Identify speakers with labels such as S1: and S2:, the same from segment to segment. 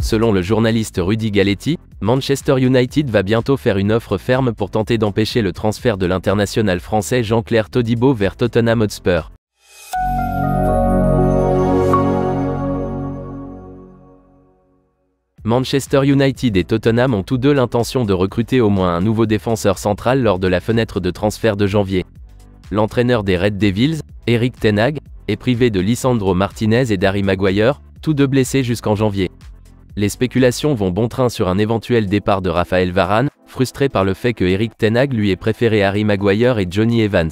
S1: Selon le journaliste Rudy Galetti, Manchester United va bientôt faire une offre ferme pour tenter d'empêcher le transfert de l'international français Jean-Claire Todibo vers Tottenham Hotspur. Manchester United et Tottenham ont tous deux l'intention de recruter au moins un nouveau défenseur central lors de la fenêtre de transfert de janvier. L'entraîneur des Red Devils, Erik ten Hag, est privé de Lisandro Martinez et d'Harry Maguire, tous deux blessés jusqu'en janvier. Les spéculations vont bon train sur un éventuel départ de Raphaël Varane, frustré par le fait que Erik ten Hag lui ait préféré Harry Maguire et Jonny Evans.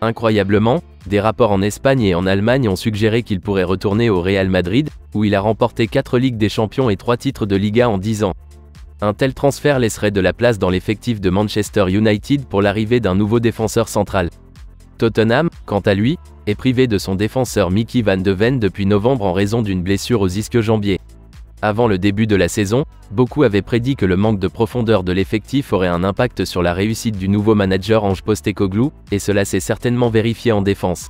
S1: Incroyablement, des rapports en Espagne et en Allemagne ont suggéré qu'il pourrait retourner au Real Madrid, où il a remporté 4 Ligues des Champions et 3 titres de Liga en 10 ans. Un tel transfert laisserait de la place dans l'effectif de Manchester United pour l'arrivée d'un nouveau défenseur central. Tottenham, quant à lui, est privé de son défenseur Mickey Van de Ven depuis novembre en raison d'une blessure aux ischio-jambiers. Avant le début de la saison, beaucoup avaient prédit que le manque de profondeur de l'effectif aurait un impact sur la réussite du nouveau manager Ange Postecoglou, et cela s'est certainement vérifié en défense.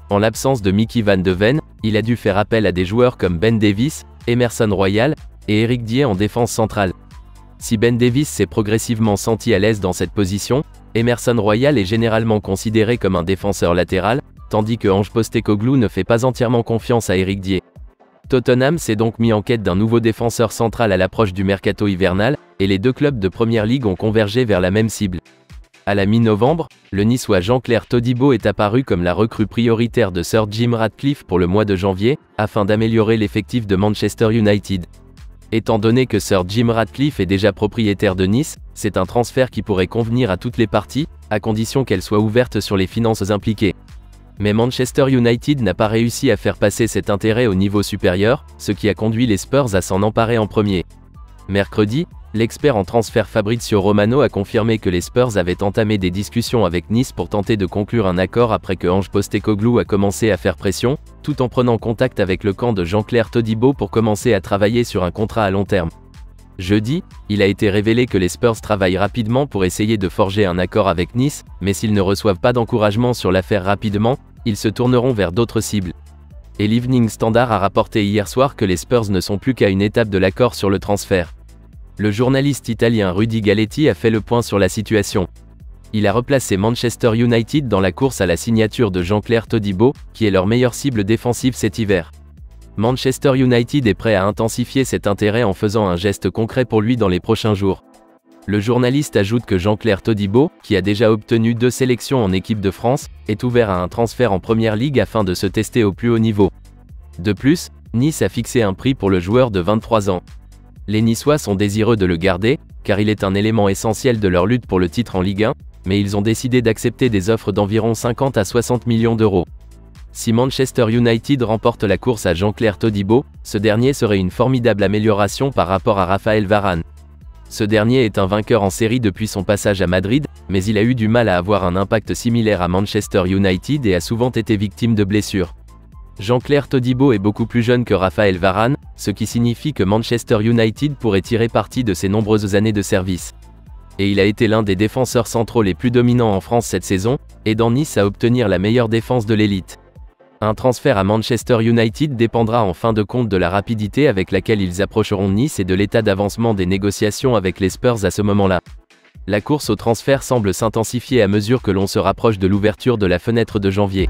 S1: En l'absence de Mickey Van de Ven, il a dû faire appel à des joueurs comme Ben Davies, Emerson Royal et Eric Dier en défense centrale. Si Ben Davies s'est progressivement senti à l'aise dans cette position, Emerson Royal est généralement considéré comme un défenseur latéral, tandis que Ange Postecoglou ne fait pas entièrement confiance à Eric Dier. Tottenham s'est donc mis en quête d'un nouveau défenseur central à l'approche du mercato hivernal, et les deux clubs de Première Ligue ont convergé vers la même cible. À la mi-novembre, le Niçois Jean-Claire Todibo est apparu comme la recrue prioritaire de Sir Jim Ratcliffe pour le mois de janvier, afin d'améliorer l'effectif de Manchester United. Étant donné que Sir Jim Ratcliffe est déjà propriétaire de Nice, c'est un transfert qui pourrait convenir à toutes les parties, à condition qu'elle soit ouverte sur les finances impliquées. Mais Manchester United n'a pas réussi à faire passer cet intérêt au niveau supérieur, ce qui a conduit les Spurs à s'en emparer en premier. Mercredi, l'expert en transfert Fabrizio Romano a confirmé que les Spurs avaient entamé des discussions avec Nice pour tenter de conclure un accord après que Ange Postecoglou a commencé à faire pression, tout en prenant contact avec le camp de Jean-Claire Todibo pour commencer à travailler sur un contrat à long terme. Jeudi, il a été révélé que les Spurs travaillent rapidement pour essayer de forger un accord avec Nice, mais s'ils ne reçoivent pas d'encouragement sur l'affaire rapidement, ils se tourneront vers d'autres cibles. Et l'Evening Standard a rapporté hier soir que les Spurs ne sont plus qu'à une étape de l'accord sur le transfert. Le journaliste italien Rudy Galetti a fait le point sur la situation. Il a replacé Manchester United dans la course à la signature de Jean-Claire Todibo, qui est leur meilleure cible défensive cet hiver. Manchester United est prêt à intensifier cet intérêt en faisant un geste concret pour lui dans les prochains jours. Le journaliste ajoute que Jean-Claire Todibo, qui a déjà obtenu 2 sélections en équipe de France, est ouvert à un transfert en Première Ligue afin de se tester au plus haut niveau. De plus, Nice a fixé un prix pour le joueur de 23 ans. Les Niçois sont désireux de le garder, car il est un élément essentiel de leur lutte pour le titre en Ligue 1, mais ils ont décidé d'accepter des offres d'environ 50 à 60 millions d'euros. Si Manchester United remporte la course à Jean-Claire Todibo, ce dernier serait une formidable amélioration par rapport à Raphaël Varane. Ce dernier est un vainqueur en série depuis son passage à Madrid, mais il a eu du mal à avoir un impact similaire à Manchester United et a souvent été victime de blessures. Jean-Claire Todibo est beaucoup plus jeune que Raphaël Varane, ce qui signifie que Manchester United pourrait tirer parti de ses nombreuses années de service. Et il a été l'un des défenseurs centraux les plus dominants en France cette saison, aidant Nice à obtenir la meilleure défense de l'élite. Un transfert à Manchester United dépendra en fin de compte de la rapidité avec laquelle ils approcheront Nice et de l'état d'avancement des négociations avec les Spurs à ce moment-là. La course au transfert semble s'intensifier à mesure que l'on se rapproche de l'ouverture de la fenêtre de janvier.